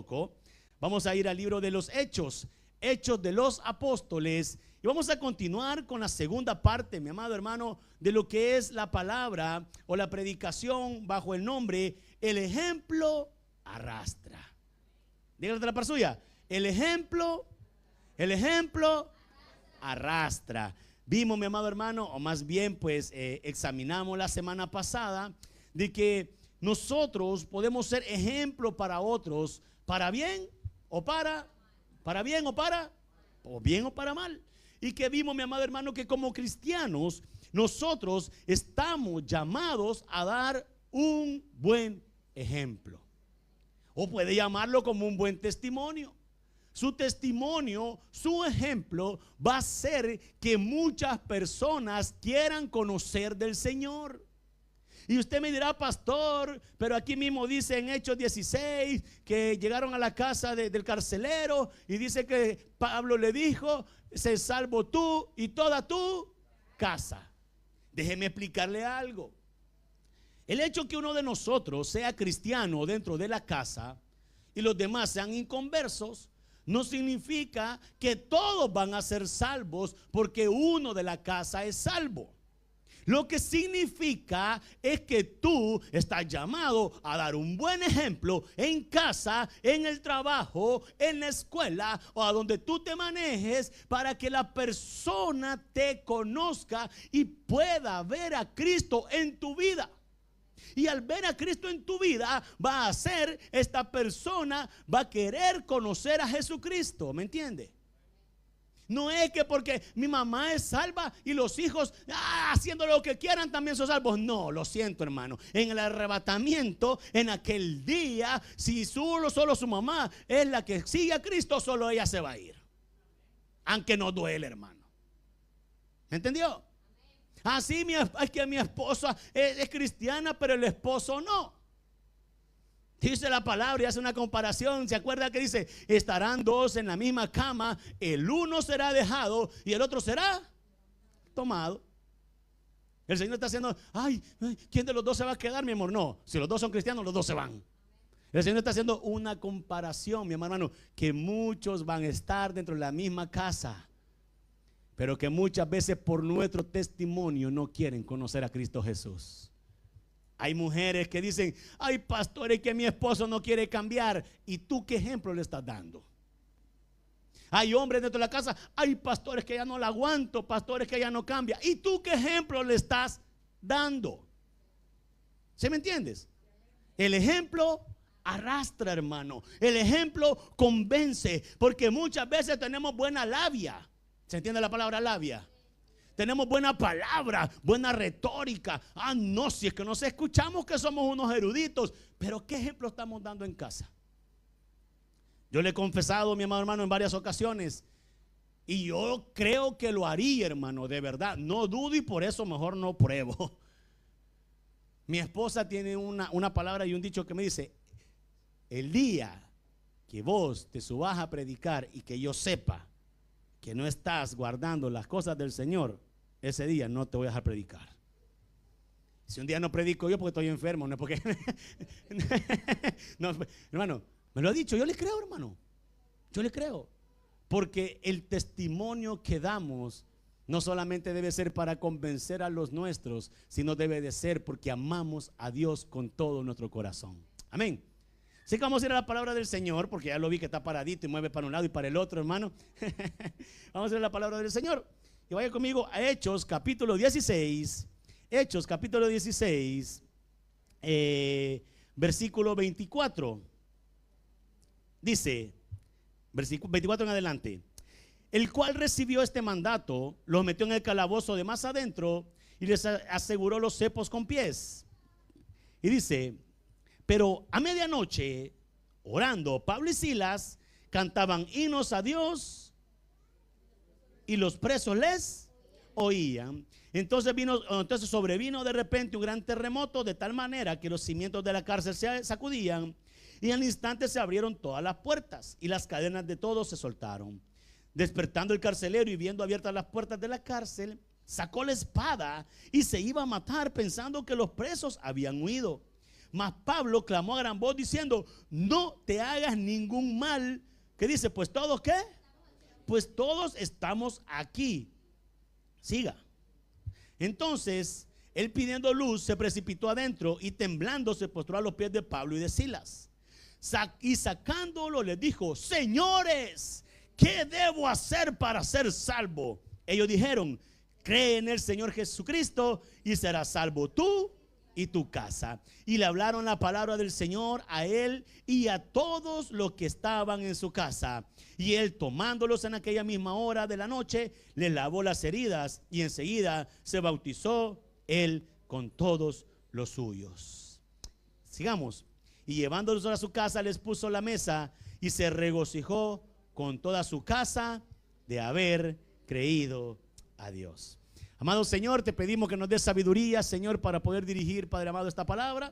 poco. Vamos a ir al libro de los Hechos, Hechos de los Apóstoles, y vamos a continuar con la segunda parte, mi amado hermano, de lo que es la palabra o la predicación bajo el nombre El ejemplo arrastra. Dígale a la par suya, el ejemplo arrastra. Vimos, mi amado hermano, o más bien pues examinamos la semana pasada de que nosotros podemos ser ejemplo para otros, para bien o para bien o para mal. Y que vimos, mi amado hermano, que como cristianos nosotros estamos llamados a dar un buen ejemplo. O puede llamarlo como un buen testimonio. Su testimonio, su ejemplo va a hacer que muchas personas quieran conocer del Señor. Y usted me dirá, pastor, pero aquí mismo dice en Hechos 16 que llegaron a la casa del carcelero y dice que Pablo le dijo, sé salvo tú y toda tu casa. Déjeme explicarle algo. El hecho que uno de nosotros sea cristiano dentro de la casa y los demás sean inconversos, no significa que todos van a ser salvos porque uno de la casa es salvo. Lo que significa es que tú estás llamado a dar un buen ejemplo en casa, en el trabajo, en la escuela o a donde tú te manejes para que la persona te conozca y pueda ver a Cristo en tu vida. Y al ver a Cristo en tu vida va a hacer, esta persona va a querer conocer a Jesucristo, ¿me entiende? No es que porque mi mamá es salva y los hijos haciendo lo que quieran también son salvos. No, lo siento, hermano. En el arrebatamiento, en aquel día, si solo su mamá es la que sigue a Cristo, solo ella se va a ir. Aunque no duele, hermano. ¿Me entendió? Así es que mi esposa es cristiana, pero el esposo no. Dice la palabra y hace una comparación. ¿Se acuerda que dice? Estarán dos en la misma cama, el uno será dejado y el otro será tomado. El Señor está haciendo, ¿quién de los dos se va a quedar, mi amor? No, si los dos son cristianos, los dos se van. El Señor está haciendo una comparación, mi hermano, que muchos van a estar dentro de la misma casa, pero que muchas veces por nuestro testimonio no quieren conocer a Cristo Jesús. Hay mujeres que dicen, pastores, que mi esposo no quiere cambiar. ¿Y tú qué ejemplo le estás dando? Hay hombres dentro de la casa, hay pastores que ya no la aguanto, pastores que ya no cambia. ¿Y tú qué ejemplo le estás dando? ¿Sí me entiendes? El ejemplo arrastra, hermano. El ejemplo convence, porque muchas veces tenemos buena labia. ¿Se entiende la palabra labia? Tenemos buena palabra, buena retórica. No, si es que nos escuchamos que somos unos eruditos. Pero ¿qué ejemplo estamos dando en casa? Yo le he confesado, mi amado hermano, en varias ocasiones. Y yo creo que lo haría, hermano, de verdad. No dudo y por eso mejor no pruebo. Mi esposa tiene una palabra y un dicho que me dice: el día que vos te subas a predicar y que yo sepa que no estás guardando las cosas del Señor, ese día no te voy a dejar predicar. Si un día no predico yo porque estoy enfermo, no es porque no, hermano, me lo ha dicho, yo le creo, hermano. Yo le creo. Porque el testimonio que damos no solamente debe ser para convencer a los nuestros, sino debe de ser porque amamos a Dios con todo nuestro corazón. Amén. Así que vamos a ir a la palabra del Señor, porque ya lo vi que está paradito y mueve para un lado y para el otro, hermano. Vamos a ir a la palabra del Señor. Y vaya conmigo a Hechos capítulo 16. Hechos capítulo 16, versículo 24. Dice, versículo 24 en adelante: el cual recibió este mandato, los metió en el calabozo de más adentro y les aseguró los cepos con pies. Y dice: pero a medianoche, orando, Pablo y Silas cantaban himnos a Dios y los presos les oían. Entonces sobrevino de repente un gran terremoto, de tal manera que los cimientos de la cárcel se sacudían, y al instante se abrieron todas las puertas y las cadenas de todos se soltaron. Despertando el carcelero y viendo abiertas las puertas de la cárcel, sacó la espada y se iba a matar, pensando que los presos habían huido. Mas Pablo clamó a gran voz diciendo: no te hagas ningún mal. ¿Qué dice? Pues todos, ¿qué? Pues todos estamos aquí. Siga. Entonces él, pidiendo luz, se precipitó adentro y temblando se postró a los pies de Pablo y de Silas. Y sacándolo les dijo: señores, ¿qué debo hacer para ser salvo? Ellos dijeron: cree en el Señor Jesucristo y serás salvo tú y tu casa. Y le hablaron la palabra del Señor a él y a todos los que estaban en su casa. Y él, tomándolos en aquella misma hora de la noche, les lavó las heridas y enseguida se bautizó él con todos los suyos. Sigamos. Y llevándolos a su casa les puso la mesa y se regocijó con toda su casa de haber creído a Dios. Amado Señor, te pedimos que nos des sabiduría, Señor, para poder dirigir, Padre amado, esta palabra.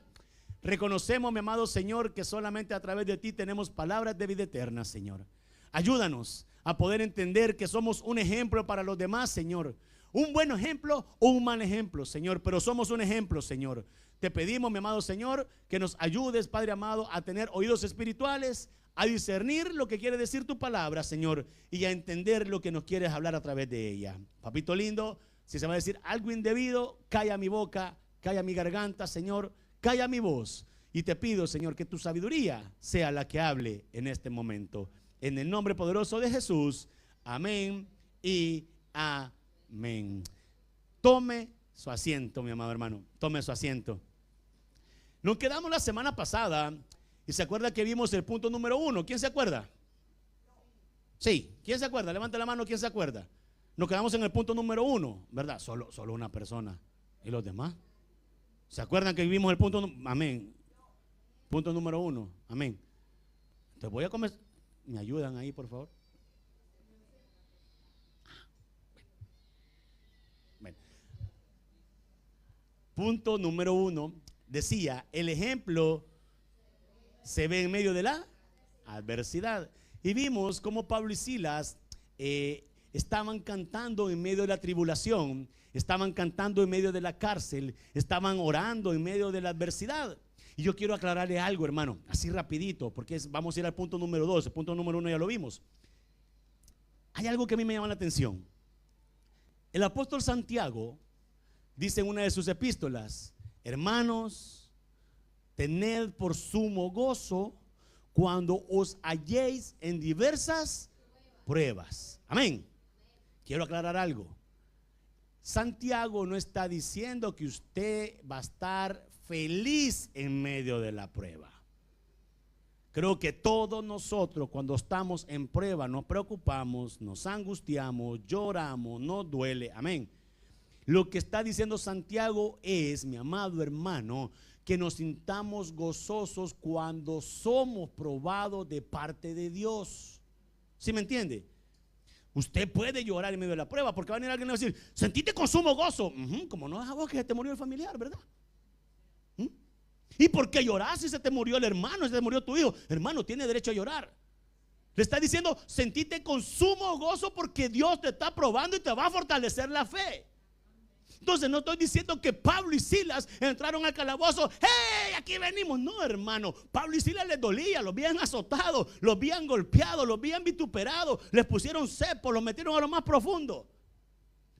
Reconocemos, mi amado Señor, que solamente a través de ti tenemos palabras de vida eterna, Señor. Ayúdanos a poder entender que somos un ejemplo para los demás, Señor. Un buen ejemplo o un mal ejemplo, Señor, pero somos un ejemplo, Señor. Te pedimos, mi amado Señor, que nos ayudes, Padre amado, a tener oídos espirituales, a discernir lo que quiere decir tu palabra, Señor, y a entender lo que nos quieres hablar a través de ella. Papito lindo, si se va a decir algo indebido, calla mi boca, calla mi garganta, Señor, calla mi voz. Y te pido, Señor, que tu sabiduría sea la que hable en este momento. En el nombre poderoso de Jesús, amén y amén. Tome su asiento, mi amado hermano, tome su asiento. Nos quedamos la semana pasada y se acuerda que vimos el punto número 1. ¿Quién se acuerda? Sí, ¿quién se acuerda? Levante la mano, ¿quién se acuerda? Nos quedamos en el punto número 1, ¿verdad? Solo una persona. ¿Y los demás? ¿Se acuerdan que vimos el punto? Amén. Punto número 1, amén. Entonces voy a comenzar. ¿Me ayudan ahí, por favor? Bueno. Punto número 1 decía: el ejemplo se ve en medio de la adversidad. Y vimos cómo Pablo y Silas estaban cantando en medio de la tribulación, estaban cantando en medio de la cárcel, estaban orando en medio de la adversidad. Y yo quiero aclararle algo, hermano, así rapidito, porque vamos a ir al punto número 2. El punto número 1 ya lo vimos. Hay algo que a mí me llama la atención. El apóstol Santiago dice en una de sus epístolas: hermanos, tened por sumo gozo cuando os halléis en diversas pruebas. Amén. Quiero aclarar algo. Santiago no está diciendo que usted va a estar feliz en medio de la prueba. Creo que todos nosotros, cuando estamos en prueba, nos preocupamos, nos angustiamos, lloramos, nos duele. Amén. Lo que está diciendo Santiago es, mi amado hermano, que nos sintamos gozosos cuando somos probados de parte de Dios. ¿Sí me entiende? Usted puede llorar en medio de la prueba, porque va a venir alguien y va a decir: sentiste con sumo gozo. Como no es a vos que se te murió el familiar, ¿verdad? ¿Y por qué lloras si se te murió el hermano, si se te murió tu hijo? Hermano, tiene derecho a llorar. Le está diciendo: sentiste con sumo gozo porque Dios te está probando y te va a fortalecer la fe. Entonces no estoy diciendo que Pablo y Silas entraron al calabozo: ¡hey, aquí venimos! No, hermano, Pablo y Silas les dolía, los habían azotado, los habían golpeado, los habían vituperado, les pusieron cepo, los metieron a lo más profundo.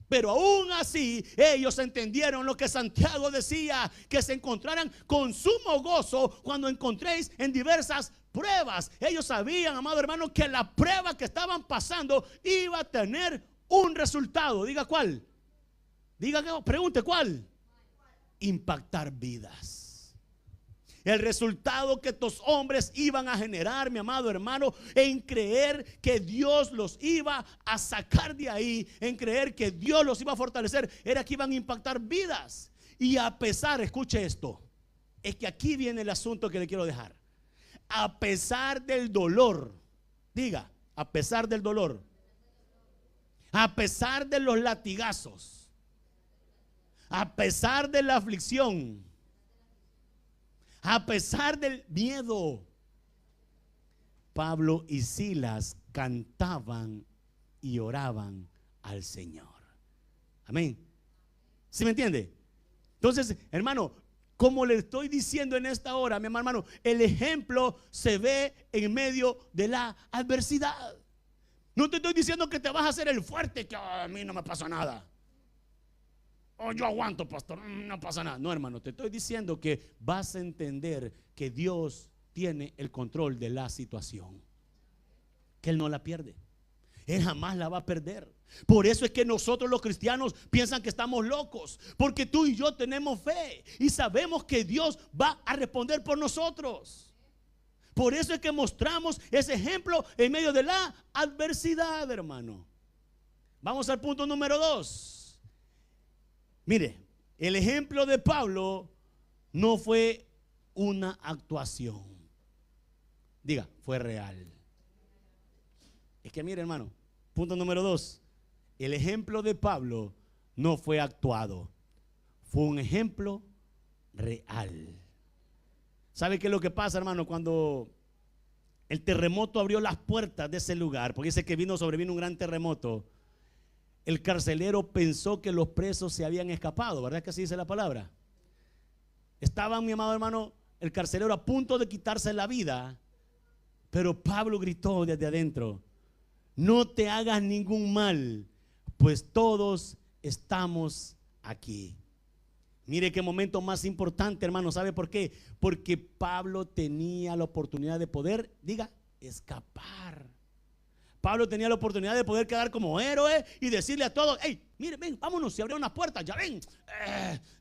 Pero aún así ellos entendieron lo que Santiago decía, que se encontraran con sumo gozo cuando encontréis en diversas pruebas. Ellos sabían, amado hermano, que la prueba que estaban pasando iba a tener un resultado. Diga cuál. Diga que pregunte cuál. Impactar vidas. El resultado que estos hombres iban a generar, mi amado hermano, en creer que Dios los iba a sacar de ahí, en creer que Dios los iba a fortalecer, era que iban a impactar vidas. Y a pesar, escuche esto, es que aquí viene el asunto que le quiero dejar. A pesar del dolor, diga, a pesar del dolor, a pesar de los latigazos, a pesar de la aflicción, a pesar del miedo, Pablo y Silas cantaban y oraban al Señor. Amén. ¿Sí me entiende? Entonces, hermano, como le estoy diciendo en esta hora, mi hermano, el ejemplo se ve en medio de la adversidad. No te estoy diciendo que te vas a hacer el fuerte, que a mí no me pasa nada. Oh, yo aguanto, pastor, no pasa nada. No, hermano, te estoy diciendo que vas a entender que Dios tiene el control de la situación, que Él no la pierde. Él jamás la va a perder. Por eso es que nosotros los cristianos piensan que estamos locos, porque tú y yo tenemos fe y sabemos que Dios va a responder por nosotros. Por eso es que mostramos ese ejemplo en medio de la adversidad, hermano. Vamos al punto número 2. Mire, el ejemplo de Pablo no fue una actuación. Diga, fue real. Es que mire, hermano, punto número 2. El ejemplo de Pablo no fue actuado, fue un ejemplo real. ¿Sabe qué es lo que pasa, hermano? Cuando el terremoto abrió las puertas de ese lugar, porque dice que sobrevino un gran terremoto, el carcelero pensó que los presos se habían escapado, ¿verdad que así dice la palabra? Estaba, mi amado hermano, el carcelero a punto de quitarse la vida, pero Pablo gritó desde adentro: no te hagas ningún mal, pues todos estamos aquí. Mire qué momento más importante, hermano. ¿Sabe por qué? Porque Pablo tenía la oportunidad de poder, diga, escapar. Pablo tenía la oportunidad de poder quedar como héroe y decirle a todos: hey, miren, ven, vámonos, se abrieron las puertas, ya ven,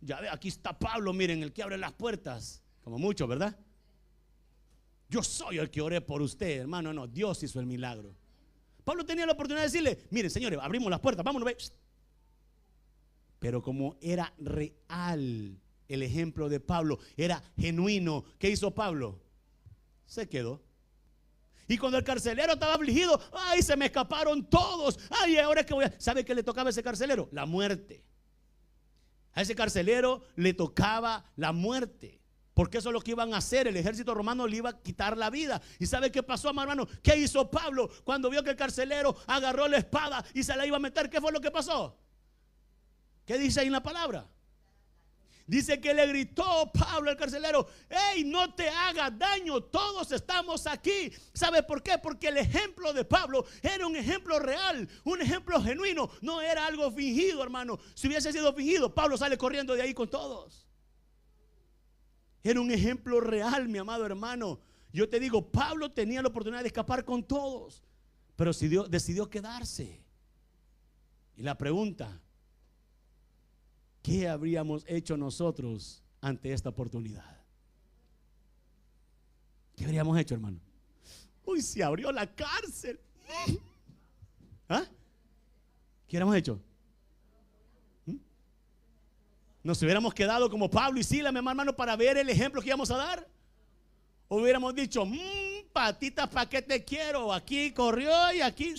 ya ven, aquí está Pablo, miren, el que abre las puertas. Como mucho, ¿verdad? Yo soy el que oré por usted, hermano. No, Dios hizo el milagro. Pablo tenía la oportunidad de decirle: miren, señores, abrimos las puertas, vámonos. Pero como era real el ejemplo de Pablo, era genuino, ¿qué hizo Pablo? Se quedó. Y cuando el carcelero estaba afligido: ay, se me escaparon todos. Ay, ahora que voy a... ¿Sabe qué le tocaba a ese carcelero? La muerte. A ese carcelero le tocaba la muerte, porque eso es lo que iban a hacer. El ejército romano le iba a quitar la vida. ¿Y sabe qué pasó, hermano? ¿Qué hizo Pablo cuando vio que el carcelero agarró la espada y se la iba a meter? ¿Qué fue lo que pasó? ¿Qué dice ahí en la palabra? Dice que le gritó Pablo al carcelero: hey, no te hagas daño, todos estamos aquí. ¿Sabe por qué? Porque el ejemplo de Pablo era un ejemplo real, un ejemplo genuino. No era algo fingido, hermano. Si hubiese sido fingido, Pablo sale corriendo de ahí con todos. Era un ejemplo real, mi amado hermano. Yo te digo, Pablo tenía la oportunidad de escapar con todos, pero decidió quedarse. Y la pregunta: ¿qué habríamos hecho nosotros ante esta oportunidad? ¿Qué habríamos hecho, hermano? Uy, se abrió la cárcel. ¿Ah? ¿Qué habríamos hecho? ¿Nos hubiéramos quedado como Pablo y Silas, mi hermano, para ver el ejemplo que íbamos a dar? ¿O hubiéramos dicho: patitas, ¿para qué te quiero? Aquí corrió y aquí.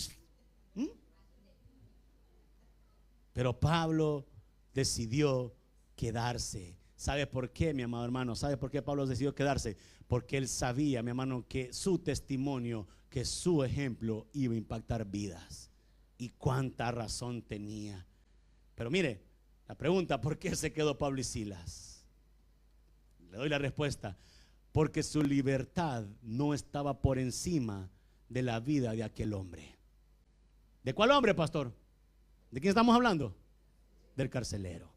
Pero Pablo decidió quedarse. ¿Sabe por qué, mi amado hermano? ¿Sabe por qué Pablo decidió quedarse? Porque él sabía, mi hermano, que su testimonio, que su ejemplo iba a impactar vidas. Y cuánta razón tenía. Pero mire, la pregunta: ¿por qué se quedó Pablo y Silas? Le doy la respuesta: porque su libertad no estaba por encima de la vida de aquel hombre. ¿De cuál hombre, pastor? ¿De quién estamos hablando? Del carcelero.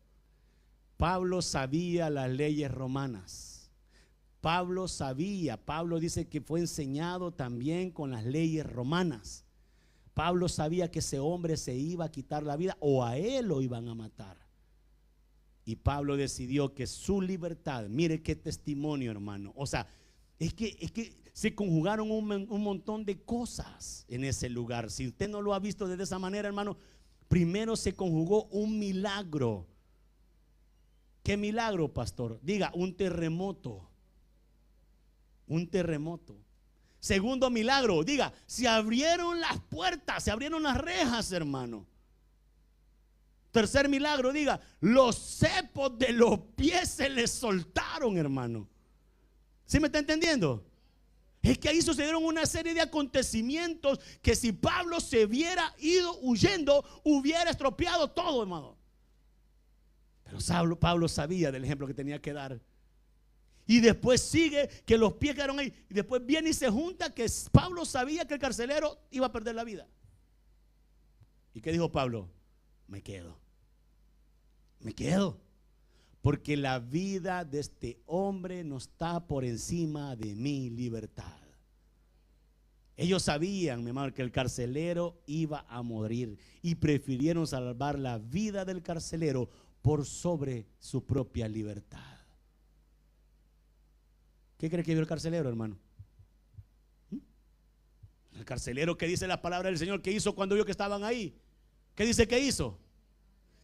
Pablo sabía las leyes romanas. Pablo dice que fue enseñado también con las leyes romanas. Pablo sabía que ese hombre se iba a quitar la vida o a él lo iban a matar. Y Pablo decidió que su libertad, mire qué testimonio, hermano. O sea, es que se conjugaron un montón de cosas en ese lugar. Si usted no lo ha visto de esa manera, hermano, primero se conjugó un milagro. ¿Qué milagro, pastor? Diga, un terremoto. Un terremoto. Segundo milagro, diga, se abrieron las puertas, se abrieron las rejas, hermano. Tercer milagro, diga, los cepos de los pies se les soltaron, hermano. ¿Sí me está entendiendo? Es que ahí sucedieron una serie de acontecimientos que si Pablo se hubiera ido huyendo, hubiera estropeado todo, hermano. Pero Pablo sabía del ejemplo que tenía que dar. Y después sigue que los pies quedaron ahí. Y después viene y se junta que Pablo sabía que el carcelero iba a perder la vida. ¿Y qué dijo Pablo? Me quedo. Me quedo. Porque la vida de este hombre no está por encima de mi libertad. Ellos sabían, mi hermano, que el carcelero iba a morir y prefirieron salvar la vida del carcelero por sobre su propia libertad. ¿Qué cree que vio el carcelero, hermano? El carcelero, que dice la palabra del Señor que hizo cuando vio que estaban ahí. ¿Qué dice que hizo?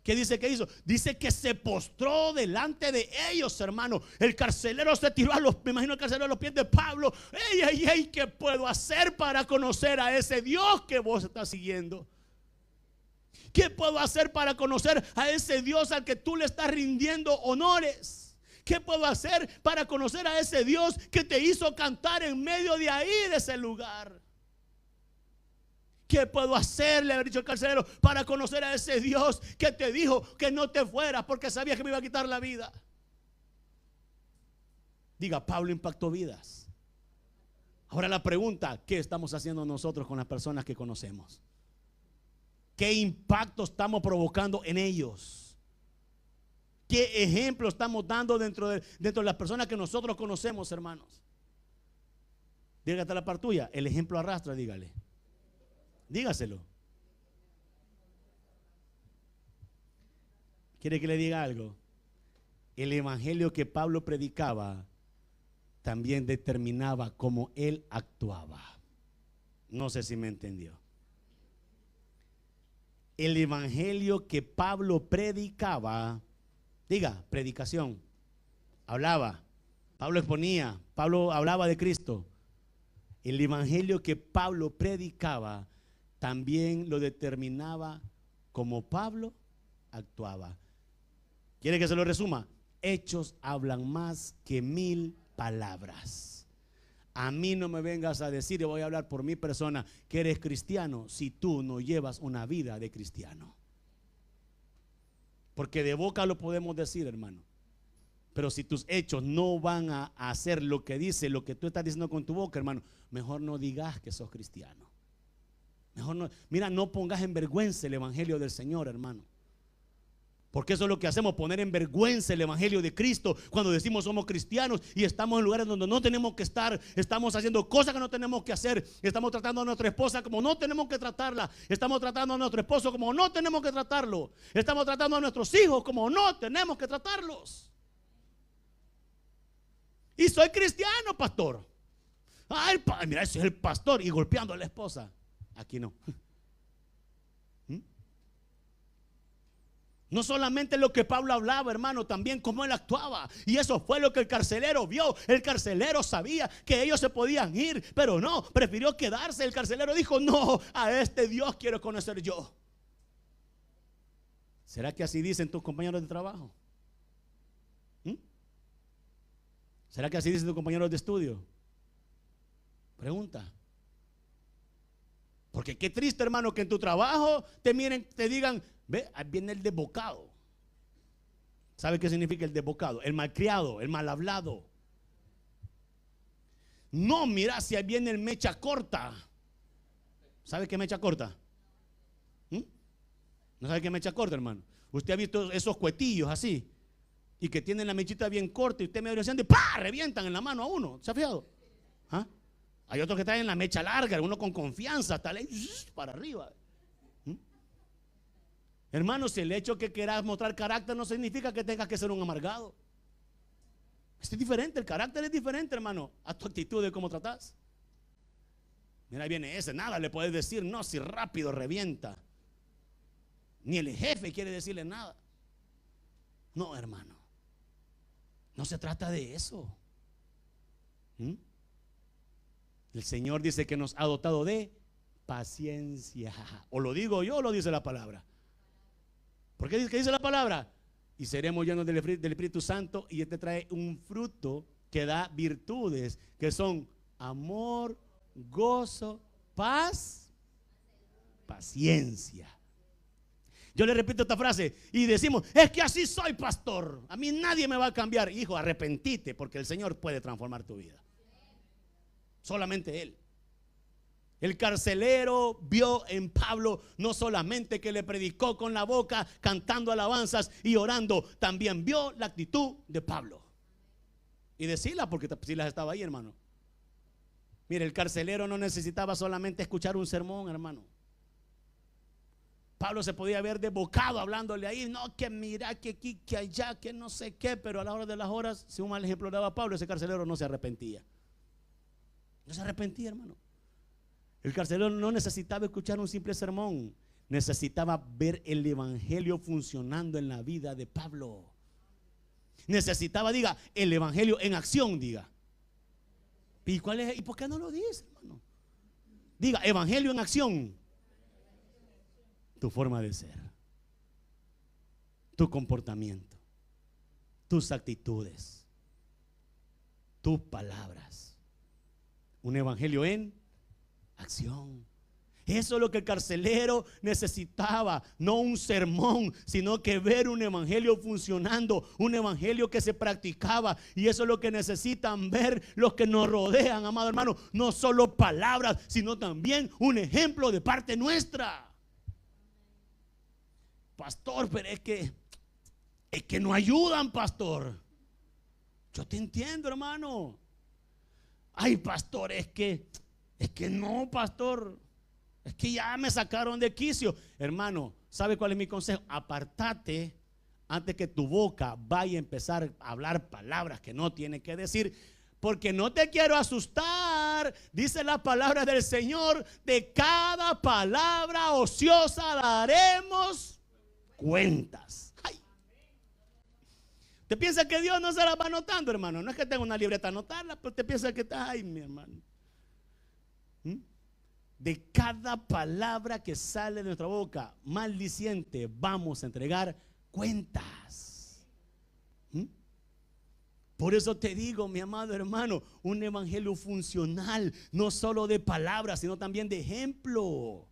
¿Qué dice que hizo? Dice que se postró delante de ellos, hermano. El carcelero se tiró me imagino el carcelero a los pies de Pablo. ¡Ey, ey, ey! ¿Qué puedo hacer para conocer a ese Dios que vos estás siguiendo? ¿Qué puedo hacer para conocer a ese Dios al que tú le estás rindiendo honores? ¿Qué puedo hacer para conocer a ese Dios que te hizo cantar en medio de ahí, de ese lugar? ¿Qué puedo hacer? Le había dicho el carcelero, para conocer a ese Dios que te dijo que no te fueras porque sabía que me iba a quitar la vida. Diga, Pablo impactó vidas. Ahora la pregunta, ¿qué estamos haciendo nosotros con las personas que conocemos? ¿Qué impacto estamos provocando en ellos? ¿Qué ejemplo estamos dando dentro de las personas que nosotros conocemos, hermanos? Dígate a la par tuya, el ejemplo arrastra, dígale. Dígaselo. ¿Quiere que le diga algo? El evangelio que Pablo predicaba también determinaba cómo él actuaba. No sé si me entendió. El evangelio que Pablo predicaba, diga, predicación, hablaba, Pablo exponía, Pablo hablaba de Cristo. El evangelio que Pablo predicaba también lo determinaba como Pablo actuaba. ¿Quiere que se lo resuma? Hechos hablan más que 1000 palabras. A mí no me vengas a decir, y voy a hablar por mi persona, que eres cristiano si tú no llevas una vida de cristiano. Porque de boca lo podemos decir, hermano, pero si tus hechos no van a hacer lo que dice, lo que tú estás diciendo con tu boca, hermano, mejor no digas que sos cristiano. Mejor no, mira, no pongas en vergüenza el evangelio del Señor, hermano. Porque eso es lo que hacemos, poner en vergüenza el evangelio de Cristo cuando decimos somos cristianos y estamos en lugares donde no tenemos que estar, estamos haciendo cosas que no tenemos que hacer, estamos tratando a nuestra esposa como no tenemos que tratarla, estamos tratando a nuestro esposo como no tenemos que tratarlo, estamos tratando a nuestros hijos como no tenemos que tratarlos. Y soy cristiano, pastor. Ay, mira, ese es el pastor y golpeando a la esposa. Aquí no. No solamente lo que Pablo hablaba, hermano, también cómo él actuaba. Y eso fue lo que el carcelero vio. El carcelero sabía que ellos se podían ir, pero no, prefirió quedarse. El carcelero dijo, no, a este Dios quiero conocer yo. ¿Será que así dicen tus compañeros de trabajo? ¿Será que así dicen tus compañeros de estudio? Pregunta. Porque qué triste, hermano, que en tu trabajo te miren, te digan, ve, ahí viene el desbocado. ¿Sabe qué significa el desbocado? El malcriado, el mal hablado. No, mira, si ahí viene el mecha corta. ¿Sabe qué mecha corta? ¿No sabe qué mecha corta, hermano? Usted ha visto esos cuetillos así y que tienen la mechita bien corta y usted medio haciendo y ¡pah! Revientan en la mano a uno. ¿Se ha fijado? ¿Ah? Hay otros que traen la mecha larga, uno con confianza, hasta ahí para arriba. Hermanos, si el hecho que quieras mostrar carácter no significa que tengas que ser un amargado. Es diferente, el carácter es diferente, hermano, a tu actitud de cómo tratas. Mira, ahí viene ese, nada le puedes decir, no, si rápido revienta. Ni el jefe quiere decirle nada. No, hermano, no se trata de eso. El Señor dice que nos ha dotado de paciencia. O lo digo yo o lo dice la palabra. ¿Por qué dice la palabra? Y seremos llenos del Espíritu Santo, y este trae un fruto que da virtudes que son amor, gozo, paz, paciencia. Yo le repito esta frase y decimos, es que así soy, pastor. A mí nadie me va a cambiar. Hijo, arrepentite, porque el Señor puede transformar tu vida. Solamente Él. El carcelero vio en Pablo no solamente que le predicó con la boca, cantando alabanzas y orando, también vio la actitud de Pablo. Y decirla porque Silas estaba ahí, hermano. Mire, el carcelero no necesitaba solamente escuchar un sermón, hermano. Pablo se podía haber desbocado hablándole ahí, no, que mira, que aquí, que allá, que no sé qué, pero a la hora de las horas, si un mal ejemplo daba Pablo, ese carcelero no se arrepentía. No se arrepentía, hermano. El carcelero no necesitaba escuchar un simple sermón, necesitaba ver el evangelio funcionando en la vida de Pablo. Necesitaba, diga, el evangelio en acción, diga. ¿Y cuál es? ¿Y por qué no lo dice, hermano? Diga, evangelio en acción. Tu forma de ser, tu comportamiento, tus actitudes, tus palabras. Un evangelio en acción. Eso es lo que el carcelero necesitaba, no un sermón, sino que ver un evangelio funcionando, un evangelio que se practicaba. Y eso es lo que necesitan ver los que nos rodean, amado hermano. No solo palabras, sino también un ejemplo de parte nuestra. Pastor, pero es que no ayudan, pastor. Yo te entiendo, hermano. Ay, pastor, es que no, pastor. Es que ya me sacaron de quicio. Hermano, ¿sabe cuál es mi consejo? Apartate antes que tu boca vaya a empezar a hablar palabras que no tiene que decir. Porque no te quiero asustar, dice la palabra del Señor, de cada palabra ociosa daremos cuentas. Ay. ¿Te piensa que Dios no se las va anotando, hermano? No es que tenga una libreta a anotarla, pero te piensa que está, ay, mi hermano. De cada palabra que sale de nuestra boca maldiciente vamos a entregar cuentas. Por eso te digo, mi amado hermano, un evangelio funcional, no solo de palabras, sino también de ejemplo.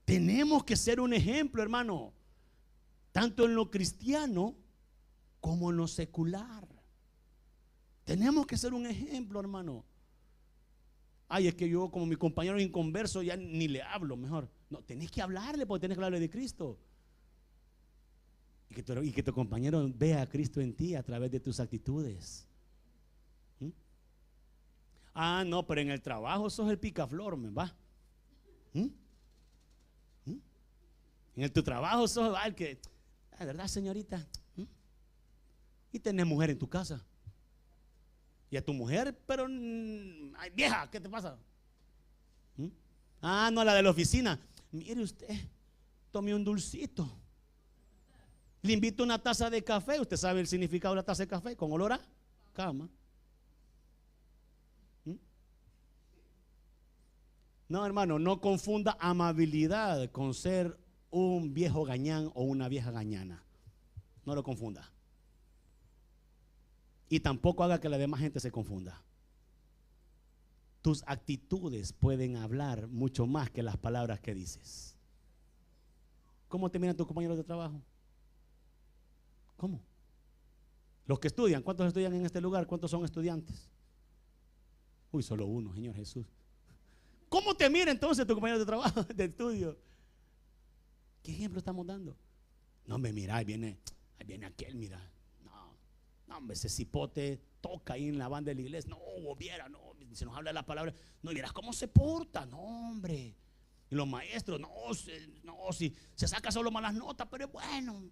Tenemos que ser un ejemplo, hermano, tanto en lo cristiano como en lo secular. Tenemos que ser un ejemplo, hermano. Ay, es que yo como mi compañero inconverso ya ni le hablo, mejor. No, tenés que hablarle porque tenés que hablarle de Cristo. Y que tu compañero vea a Cristo en ti a través de tus actitudes. Ah, no, pero en el trabajo sos el picaflor, ¿me va? En tu trabajo sos el que, la verdad, señorita. Y tenés mujer en tu casa. Y a tu mujer, pero ay, vieja, ¿qué te pasa? Ah, no, la de la oficina. Mire usted, tome un dulcito. Le invito una taza de café. Usted sabe el significado de la taza de café, con olor a cama. No, hermano, no confunda amabilidad con ser un viejo gañán o una vieja gañana. No lo confunda. Y tampoco haga que la demás gente se confunda. Tus actitudes pueden hablar mucho más que las palabras que dices. ¿Cómo te miran tus compañeros de trabajo? ¿Cómo? Los que estudian, ¿cuántos estudian en este lugar? ¿Cuántos son estudiantes? Uy, solo uno, Señor Jesús. ¿Cómo te mira entonces tu compañero de trabajo, de estudio? ¿Qué ejemplo estamos dando? No, me mira, ahí viene aquel, mira. No, hombre, ese cipote toca ahí en la banda de la iglesia. No, viera, no, se nos habla de la palabra. No, vieras cómo se porta, no, hombre. Y los maestros, no, si se saca solo malas notas, pero es bueno.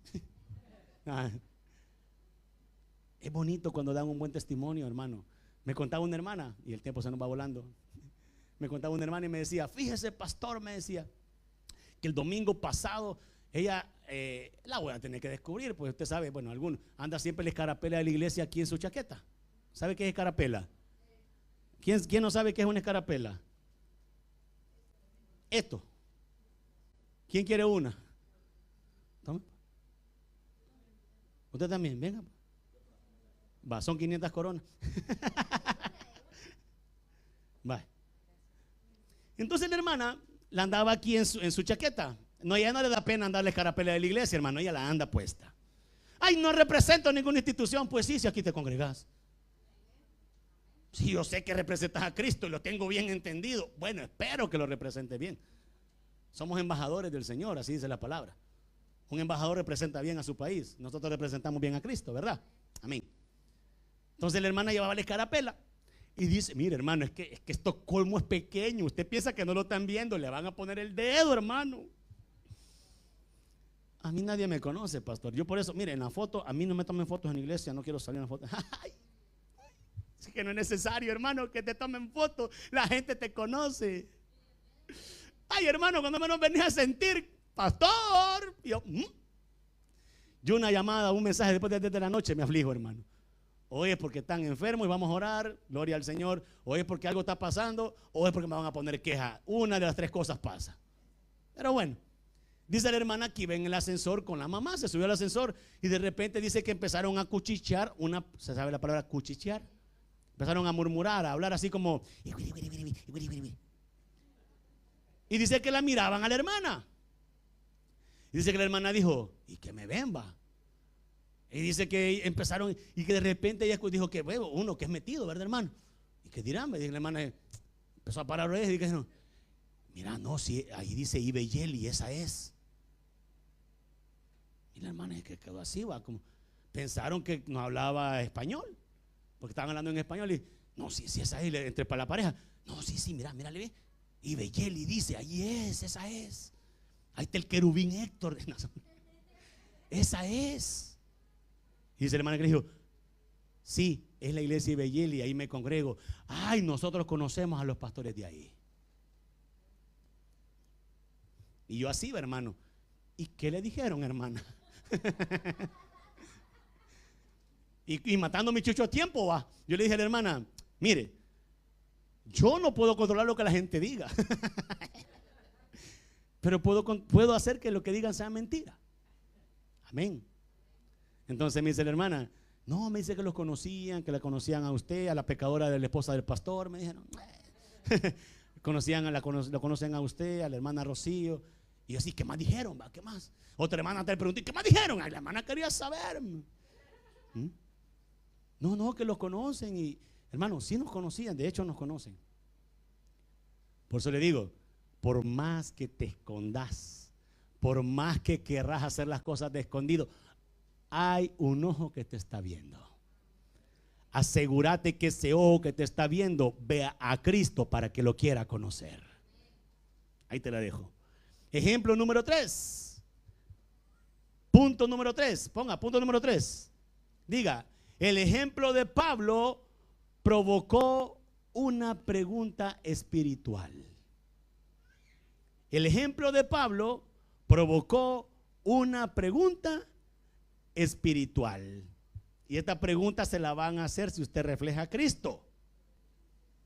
Es bonito cuando dan un buen testimonio, hermano. Me contaba una hermana, y el tiempo se nos va volando. Me contaba una hermana y me decía, fíjese, pastor, me decía, que el domingo pasado ella, la voy a tener que descubrir, pues usted sabe, bueno, alguno anda siempre la escarapela de la iglesia aquí en su chaqueta. ¿Sabe qué es escarapela? ¿Quién no sabe qué es una escarapela? Esto. ¿Quién quiere una? Toma. Usted también, venga. Va, son 500 coronas. Va. Entonces la hermana la andaba aquí en su chaqueta. No, ella no le da pena andarle carapela de la iglesia, hermano. Ella la anda puesta. Ay, no represento ninguna institución. Pues sí, si aquí te congregas. Si yo sé que representas a Cristo y lo tengo bien entendido, bueno, espero que lo represente bien. Somos embajadores del Señor, así dice la palabra. Un embajador representa bien a su país. Nosotros representamos bien a Cristo, ¿verdad? Amén. Entonces la hermana llevaba la escarapela y dice: mire, hermano, es que Estocolmo es pequeño. Usted piensa que no lo están viendo, le van a poner el dedo, hermano. A mí nadie me conoce, pastor. Yo por eso, mire, en la foto, a mí no me tomen fotos en la iglesia, no quiero salir en la foto. Es que no es necesario, hermano, que te tomen fotos. La gente te conoce. Ay, hermano, cuando menos venía a sentir, pastor. Yo una llamada, un mensaje después de la noche me aflijo, hermano. Hoy es porque están enfermos y vamos a orar, gloria al Señor. Hoy es porque algo está pasando, o es porque me van a poner queja. Una de las tres cosas pasa. Pero bueno, dice la hermana que iba en el ascensor con la mamá, se subió al ascensor y de repente dice que empezaron a cuchichear. ¿Se sabe la palabra cuchichear? Empezaron a murmurar, a hablar así como. Y dice que la miraban a la hermana. Y dice que la hermana dijo: ¿y que me ven, va? Y dice que empezaron y que de repente ella dijo que veo uno que es metido, ¿verdad, hermano? ¿Y qué dirán? Me dice la hermana, empezó a parar y dije: no, mira, no, si ahí dice Ibeyeli, esa es. Y la hermana que quedó así, va, como pensaron que no hablaba español, porque estaban hablando en español. Y no, sí, esa es, entre para la pareja. No, sí, mira, le ve. Ibeyeli dice, ahí es, esa es. Ahí está el querubín Héctor. Esa es. Y dice la hermana que le dijo: sí, es la iglesia Ibeyeli, ahí me congrego. Ay, nosotros conocemos a los pastores de ahí. Y yo así, hermano. ¿Y qué le dijeron, hermana? y matando mi chucho a tiempo, va. Yo le dije a la hermana: mire, yo no puedo controlar lo que la gente diga, pero puedo hacer que lo que digan sea mentira. Amén. Entonces me dice la hermana: no, me dice que los conocían, que la conocían a usted, a la pecadora de la esposa del pastor. Me dijeron, lo conocen a usted, a la hermana Rocío. Y yo así, ¿qué más dijeron? ¿Va? ¿Qué más? Otra hermana te preguntó: ¿qué más dijeron? Ay, la hermana quería saber. No, que los conocen. Y hermano, sí nos conocían, de hecho nos conocen. Por eso le digo, por más que te escondas, por más que querrás hacer las cosas de escondido, hay un ojo que te está viendo. Asegúrate que ese ojo que te está viendo vea a Cristo para que lo quiera conocer. Ahí te la dejo. Ejemplo número 3. Punto número 3. Ponga punto número 3. Diga: el ejemplo de Pablo provocó una pregunta espiritual. El ejemplo de Pablo provocó una pregunta espiritual. Y esta pregunta se la van a hacer si usted refleja a Cristo.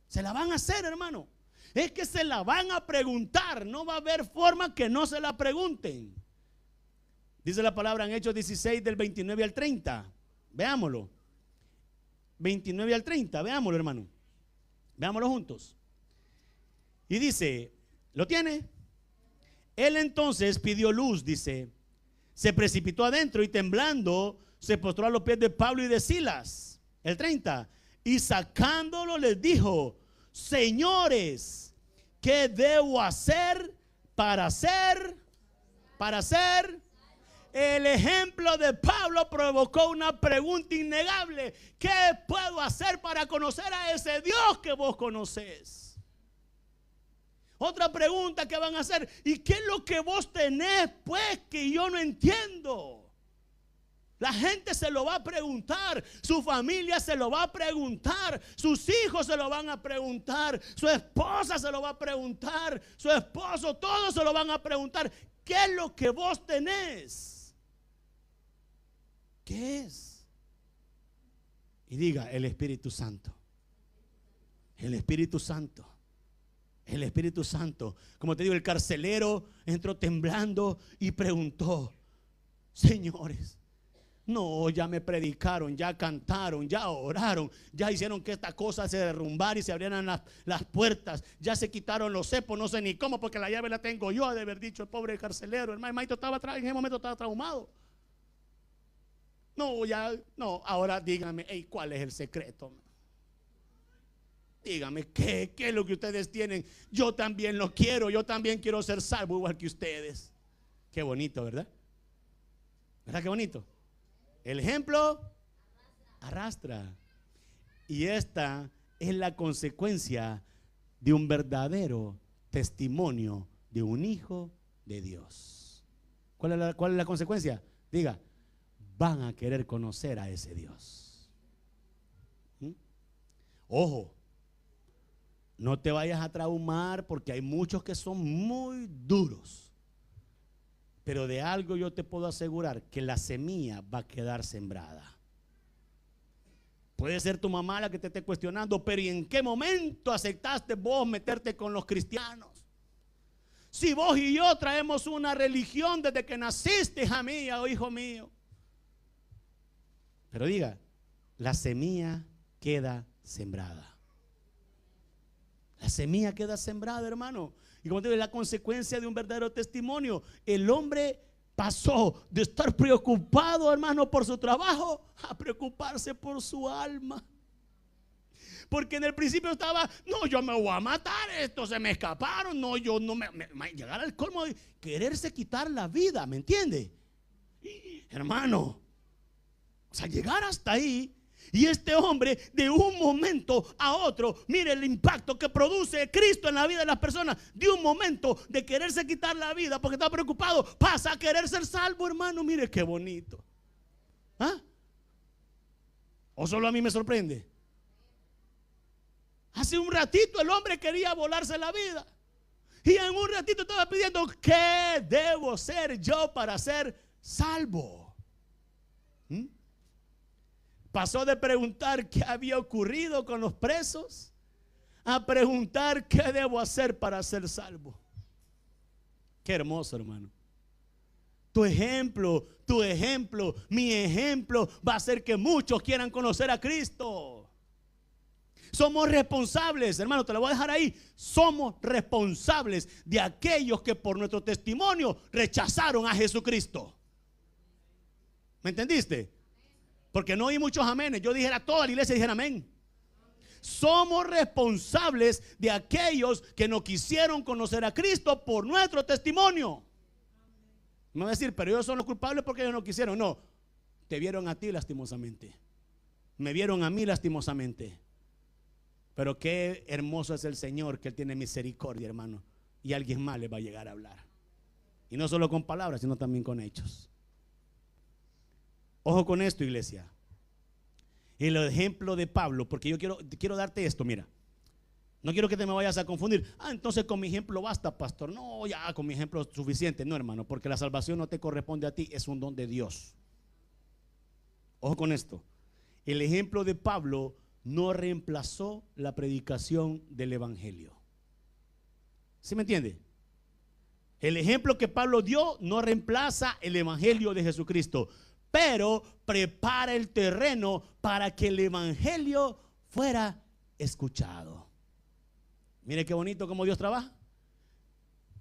Se la van a hacer, hermano. Es que se la van a preguntar. No va a haber forma que no se la pregunten. Dice la palabra en Hechos 16 del 29 al 30. Veámoslo. 29 al 30, veámoslo, hermano. Veámoslo juntos. Y dice, ¿lo tiene? Él entonces pidió luz, dice. Se precipitó adentro y temblando se postró a los pies de Pablo y de Silas. El 30. Y sacándolo les dijo: señores, ¿qué debo hacer para ser? El ejemplo de Pablo provocó una pregunta innegable: ¿qué puedo hacer para conocer a ese Dios que vos conocés? Otra pregunta que van a hacer: ¿y qué es lo que vos tenés, pues, que yo no entiendo? La gente se lo va a preguntar, su familia se lo va a preguntar, sus hijos se lo van a preguntar, su esposa se lo va a preguntar, su esposo, todos se lo van a preguntar. ¿Qué es lo que vos tenés? ¿Qué es? Y diga: el Espíritu Santo. El Espíritu Santo. El Espíritu Santo. Como te digo, el carcelero entró temblando y preguntó: señores, No, ya me predicaron, ya cantaron, ya oraron, ya hicieron que esta cosa se derrumbara y se abrieran las puertas. Ya se quitaron los cepos, no sé ni cómo, porque la llave la tengo yo, ha de haber dicho el pobre carcelero. El maestro estaba en ese momento estaba traumado. No, ya, no, ahora dígame, hey, ¿cuál es el secreto? Dígame, ¿qué es lo que ustedes tienen? Yo también lo quiero, yo también quiero ser salvo igual que ustedes. Qué bonito, ¿verdad? ¿Verdad qué bonito? El ejemplo arrastra. Y esta es la consecuencia de un verdadero testimonio de un hijo de Dios. ¿Cuál es la consecuencia? Diga, van a querer conocer a ese Dios. Ojo, no te vayas a traumar porque hay muchos que son muy duros. Pero de algo yo te puedo asegurar, que la semilla va a quedar sembrada. Puede ser tu mamá la que te esté cuestionando, pero ¿y en qué momento aceptaste vos meterte con los cristianos? Si vos y yo traemos una religión desde que naciste, hija mía o hijo mío. Pero diga, la semilla queda sembrada. La semilla queda sembrada, hermano. Y como te digo, la consecuencia de un verdadero testimonio. El hombre pasó de estar preocupado, hermano, por su trabajo a preocuparse por su alma. Porque en el principio estaba, no, yo me voy a matar, estos se me escaparon, no, yo no me llegar al colmo de quererse quitar la vida, ¿me entiende? Hermano, o sea, llegar hasta ahí. Y este hombre de un momento a otro, mire el impacto que produce Cristo en la vida de las personas. De un momento de quererse quitar la vida porque está preocupado, pasa a querer ser salvo, hermano. Mire qué bonito. ¿Ah? ¿O solo a mí me sorprende? Hace un ratito el hombre quería volarse la vida. Y en un ratito estaba pidiendo, ¿qué debo ser yo para ser salvo? Pasó de preguntar qué había ocurrido con los presos a preguntar qué debo hacer para ser salvo. Qué hermoso, hermano. Tu ejemplo, mi ejemplo va a hacer que muchos quieran conocer a Cristo. Somos responsables, hermano, te lo voy a dejar ahí. Somos responsables de aquellos que por nuestro testimonio rechazaron a Jesucristo. ¿Me entendiste? Porque no oí muchos amenes. Yo dijera, toda la iglesia dijera amén. Somos responsables de aquellos que no quisieron conocer a Cristo por nuestro testimonio. No voy a decir, pero ellos son los culpables porque ellos no quisieron. No, te vieron a ti lastimosamente. Me vieron a mí lastimosamente. Pero qué hermoso es el Señor, que Él tiene misericordia, hermano. Y alguien más le va a llegar a hablar. Y no solo con palabras, sino también con hechos. Ojo con esto, iglesia. El ejemplo de Pablo, porque yo quiero darte esto, mira. No quiero que te me vayas a confundir. Entonces con mi ejemplo basta, pastor. No, ya con mi ejemplo es suficiente. No, hermano, porque la salvación no te corresponde a ti, es un don de Dios. Ojo con esto. El ejemplo de Pablo no reemplazó la predicación del evangelio. ¿Sí me entiende? El ejemplo que Pablo dio no reemplaza el evangelio de Jesucristo, pero prepara el terreno para que el evangelio fuera escuchado. Mire qué bonito cómo Dios trabaja.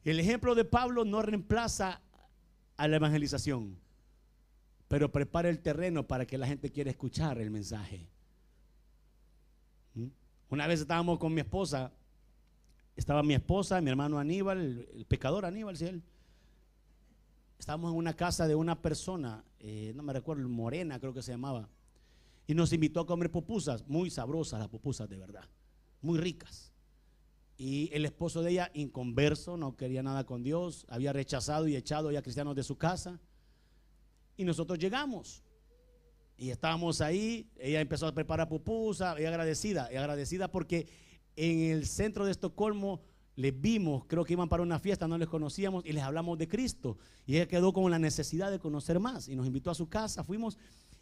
El ejemplo de Pablo no reemplaza a la evangelización, pero prepara el terreno para que la gente quiera escuchar el mensaje. Una vez estábamos con mi esposa. Estaba mi esposa, mi hermano Aníbal, el pecador Aníbal, ¿sí? Él. Estábamos en una casa de una persona, no me recuerdo, Morena creo que se llamaba, y nos invitó a comer pupusas, muy sabrosas las pupusas, de verdad, muy ricas. Y el esposo de ella, inconverso, no quería nada con Dios, había rechazado y echado ya cristianos de su casa. Y nosotros llegamos y estábamos ahí. Ella empezó a preparar pupusas, ella agradecida porque en el centro de Estocolmo les vimos, creo que iban para una fiesta, no les conocíamos y les hablamos de Cristo. Y ella quedó con la necesidad de conocer más y nos invitó a su casa, fuimos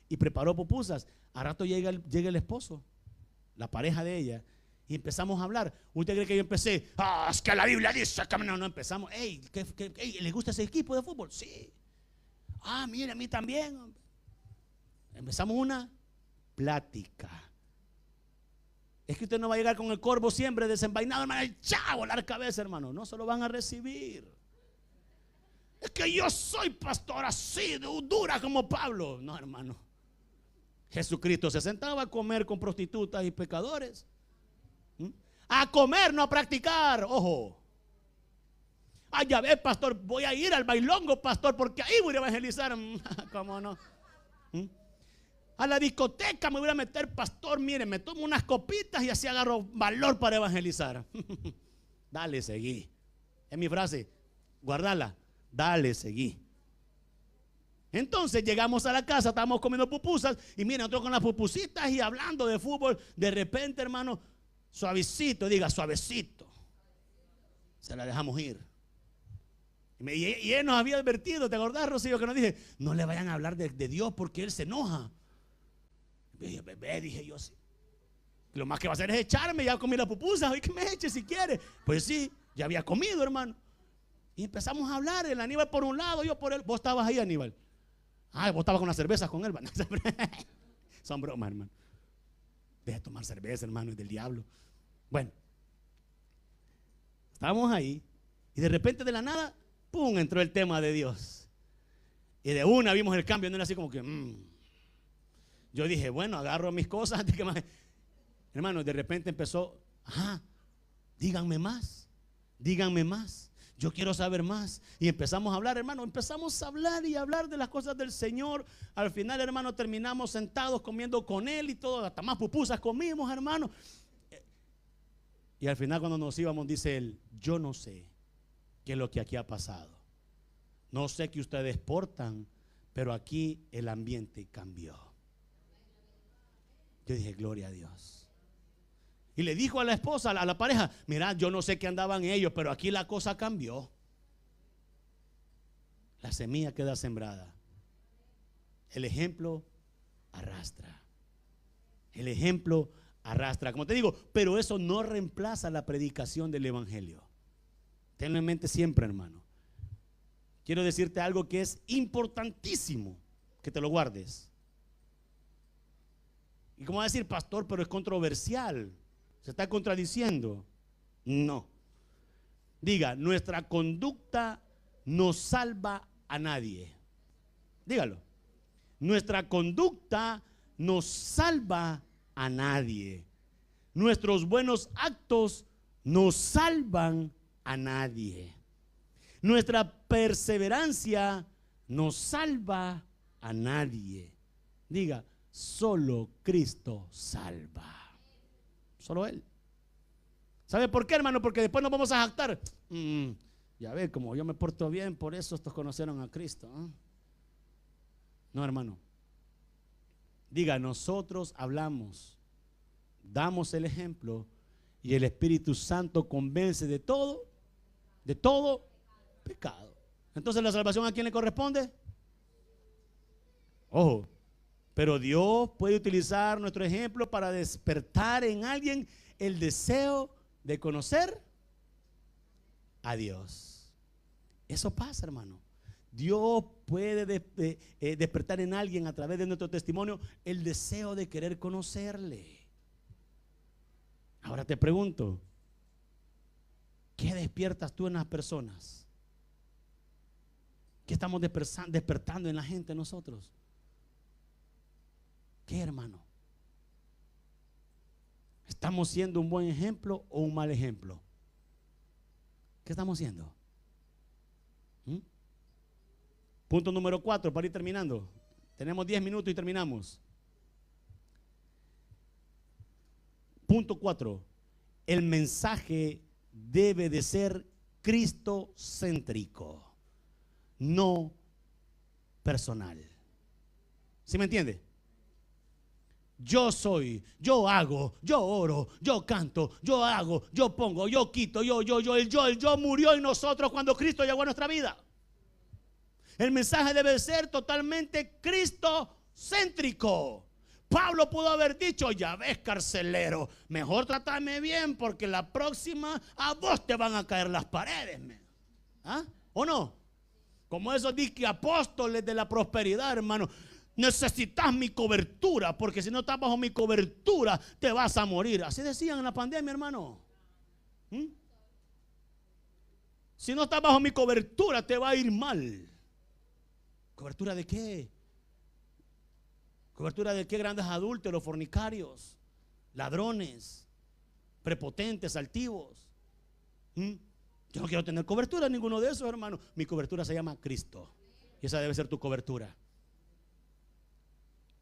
y preparó pupusas. A rato llega el esposo, la pareja de ella, y empezamos a hablar. ¿Usted cree que yo empecé? Es que la Biblia dice que no empezamos. ¿Les gusta ese equipo de fútbol? Sí. Mire, a mí también. Empezamos una plática. Es que usted no va a llegar con el corvo siempre desenvainado, hermano, ¡chao! Volar cabeza, hermano. No se lo van a recibir. Es que yo soy pastor así, dura como Pablo. No, hermano. Jesucristo se sentaba a comer con prostitutas y pecadores. A comer, no a practicar. Ojo. Ah, ya ves, pastor, voy a ir al bailongo, pastor, porque ahí voy a evangelizar. ¿Cómo no? A la discoteca me voy a meter, pastor, mire, me tomo unas copitas y así agarro valor para evangelizar. Dale, seguí. Es mi frase, guardala. Dale, seguí. Entonces llegamos a la casa, estábamos comiendo pupusas y miren, nosotros con las pupusitas y hablando de fútbol, de repente, hermano, suavecito, diga suavecito, se la dejamos ir. Y él nos había advertido, ¿te acordás, Rocío, que nos dije? No le vayan a hablar de Dios porque él se enoja. Bebé, dije yo, sí. Lo más que va a hacer es echarme, ya comí la pupusa, y que me eche si quiere. Pues sí, ya había comido, hermano. Y empezamos a hablar, el Aníbal por un lado, yo por él. Vos estabas ahí, Aníbal. Ah, vos estabas con las cervezas con él. Son bromas, hermano. Deja de tomar cerveza, hermano, es del diablo. Bueno, estábamos ahí y de repente de la nada, pum, entró el tema de Dios. Y de una vimos el cambio, no era así como que Yo dije, bueno, agarro mis cosas antes que más. Hermano, de repente empezó, díganme más, díganme más. Yo quiero saber más. Y empezamos a hablar, hermano. Empezamos a hablar y hablar de las cosas del Señor. Al final, hermano, terminamos sentados comiendo con él y todo. Hasta más pupusas comimos, hermano. Y al final, cuando nos íbamos, dice él: yo no sé qué es lo que aquí ha pasado. No sé qué ustedes portan, pero aquí el ambiente cambió. Yo dije, gloria a Dios. Y le dijo a la esposa, a la pareja: mira, yo no sé qué andaban ellos, pero aquí la cosa cambió. La semilla queda sembrada. El ejemplo arrastra. El ejemplo arrastra. Como te digo, pero eso no reemplaza la predicación del evangelio. Tenlo en mente siempre, hermano. Quiero decirte algo que es importantísimo, que te lo guardes. Y como va a decir, pastor, pero es controversial. ¿Se está contradiciendo? No. Diga, nuestra conducta no salva a nadie. Dígalo. Nuestra conducta no salva a nadie. Nuestros buenos actos no salvan a nadie. Nuestra perseverancia no salva a nadie. Diga, solo Cristo salva. Solo Él. ¿Sabe por qué, hermano? Porque después nos vamos a jactar. Ya ve, como yo me porto bien, por eso estos conocieron a Cristo. No, hermano. Diga, nosotros hablamos, damos el ejemplo y el Espíritu Santo convence de todo pecado. Entonces, ¿la salvación a quién le corresponde? Ojo. Pero Dios puede utilizar nuestro ejemplo para despertar en alguien el deseo de conocer a Dios. Eso pasa, hermano. Dios puede despertar en alguien a través de nuestro testimonio el deseo de querer conocerle. Ahora te pregunto, ¿qué despiertas tú en las personas? ¿Qué estamos despertando en la gente nosotros? ¿Qué, hermano? ¿Estamos siendo un buen ejemplo o un mal ejemplo? ¿Qué estamos haciendo? Punto número 4 para ir terminando. Tenemos 10 minutos y terminamos. Punto 4. El mensaje debe de ser cristocéntrico, no personal. ¿Sí me entiende? Yo soy, yo hago, yo oro, yo canto, yo hago, yo pongo, yo quito, el yo murió en nosotros cuando Cristo llegó a nuestra vida. El mensaje debe ser totalmente cristocéntrico. Pablo pudo haber dicho: ya ves, carcelero, mejor trátame bien porque la próxima a vos te van a caer las paredes. ¿Ah? ¿O no? Como esos disque apóstoles de la prosperidad, hermano. necesitas mi cobertura, porque si no estás bajo mi cobertura te vas a morir. Así decían en la pandemia, hermano. Si no estás bajo mi cobertura te va a ir mal. ¿Cobertura de qué? ¿Cobertura de qué? Grandes adúlteros, fornicarios, ladrones, prepotentes, altivos. Yo no quiero tener cobertura en ninguno de esos, hermano. Mi cobertura se llama Cristo, y esa debe ser tu cobertura.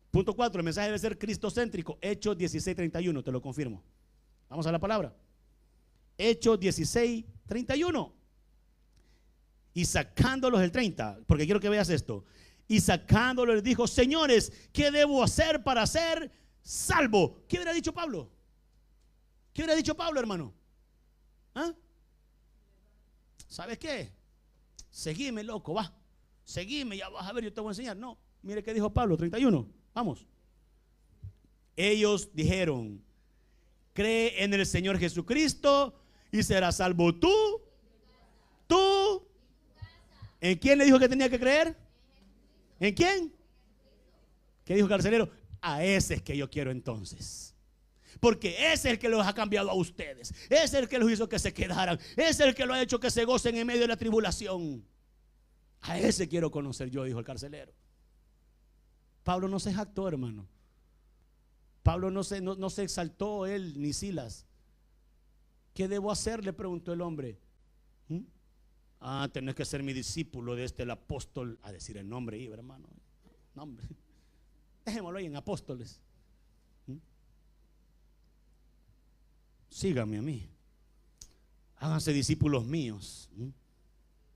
Punto 4, el mensaje debe ser cristocéntrico. Hechos 16:31, te lo confirmo. Vamos a la palabra. Hechos 16:31. Y sacándolos el 30, porque quiero que veas esto. Y sacándolos les dijo: señores, ¿qué debo hacer para ser salvo? ¿Qué hubiera dicho Pablo? ¿Qué hubiera dicho Pablo, hermano? ¿Ah? ¿Sabes qué? Seguime, loco, va. Seguime, ya vas a ver, yo te voy a enseñar. No, mire qué dijo Pablo, 31. Vamos. Ellos dijeron: cree en el Señor Jesucristo y serás salvo tú. ¿En quién le dijo que tenía que creer? ¿En quién? ¿Qué dijo el carcelero? A ese es que yo quiero entonces. Porque ese es el que los ha cambiado a ustedes. Ese es el que los hizo que se quedaran. Ese es el que lo ha hecho que se gocen en medio de la tribulación. A ese quiero conocer yo, dijo el carcelero. Pablo no se jactó, hermano. Pablo no se exaltó él ni Silas. ¿Qué debo hacer?, le preguntó el hombre. Tenés que ser mi discípulo de el apóstol. A decir el nombre ahí, hermano. Nombre. Dejémoslo ahí en apóstoles. Síganme a mí. Háganse discípulos míos.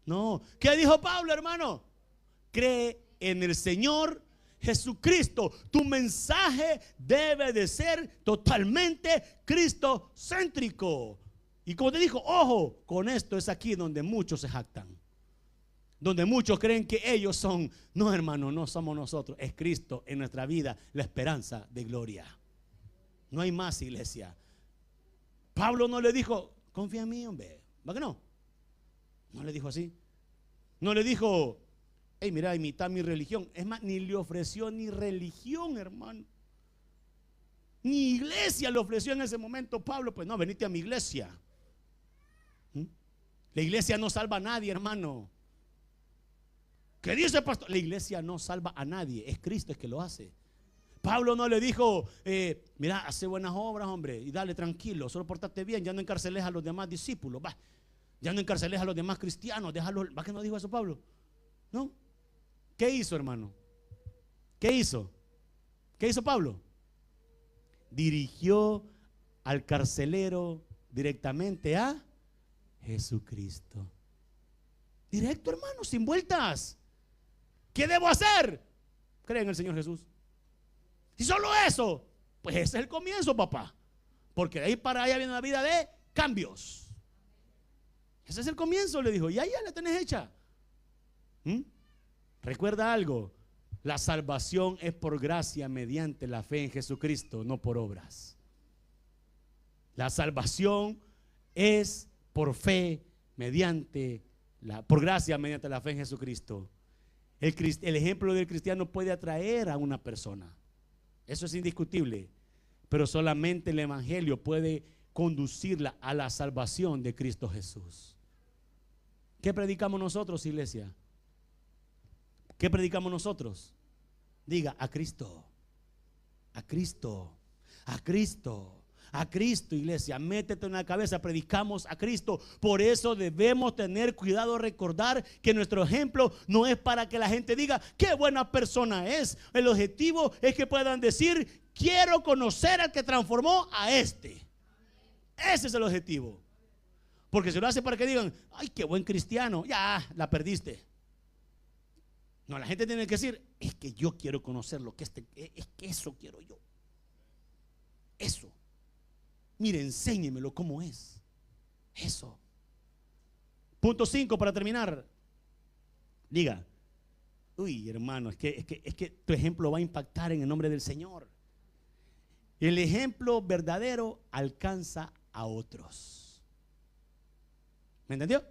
No. ¿Qué dijo Pablo, hermano? Cree en el Señor Jesucristo. Tu mensaje debe de ser totalmente cristocéntrico. Y como te dijo, ojo, con esto es aquí donde muchos se jactan, donde muchos creen que ellos son. No, hermano, no somos nosotros, es Cristo en nuestra vida, la esperanza de gloria. No hay más, iglesia. Pablo no le dijo: confía en mí, hombre. ¿Va que no? No le dijo así. No le dijo: hey, mira, imita mi religión. Es más, ni le ofreció ni religión, hermano. Ni iglesia le ofreció en ese momento Pablo. Pues no, venite a mi iglesia. La iglesia no salva a nadie, hermano. ¿Qué dice el pastor? La iglesia no salva a nadie, es Cristo el que lo hace. Pablo no le dijo: mira, hace buenas obras, hombre, y dale tranquilo, solo portate bien, ya no encarceles a los demás discípulos, va. Ya no encarceles a los demás cristianos, déjalo. ¿Va que no dijo eso Pablo? ¿No? ¿Qué hizo, hermano? ¿Qué hizo? ¿Qué hizo Pablo? Dirigió al carcelero directamente a Jesucristo. Directo, hermano, sin vueltas. ¿Qué debo hacer? Cree en el Señor Jesús. Y solo eso, pues ese es el comienzo, papá. Porque de ahí para allá viene una vida de cambios. Ese es el comienzo, le dijo. Y ahí ya la tenés hecha. Recuerda algo: la salvación es por gracia mediante la fe en Jesucristo, no por obras. La salvación es por fe mediante por gracia mediante la fe en Jesucristo. El ejemplo del cristiano puede atraer a una persona, eso es indiscutible, pero solamente el evangelio puede conducirla a la salvación de Cristo Jesús. ¿Qué predicamos nosotros, iglesia? ¿Qué predicamos nosotros? Diga: a Cristo, a Cristo, a Cristo. A Cristo, iglesia, métete en la cabeza, predicamos a Cristo. Por eso debemos tener cuidado, recordar que nuestro ejemplo no es para que la gente diga qué buena persona es. El objetivo es que puedan decir: quiero conocer al que transformó a este. Ese es el objetivo. Porque si lo hace para que digan: ay, qué buen cristiano, ya la perdiste. No, la gente tiene que decir: es que yo quiero conocerlo, es que eso quiero yo. Eso. Mire, enséñemelo cómo es. Eso. Punto 5 para terminar. Diga: uy, hermano, es que tu ejemplo va a impactar en el nombre del Señor. El ejemplo verdadero alcanza a otros. ¿Me entendió?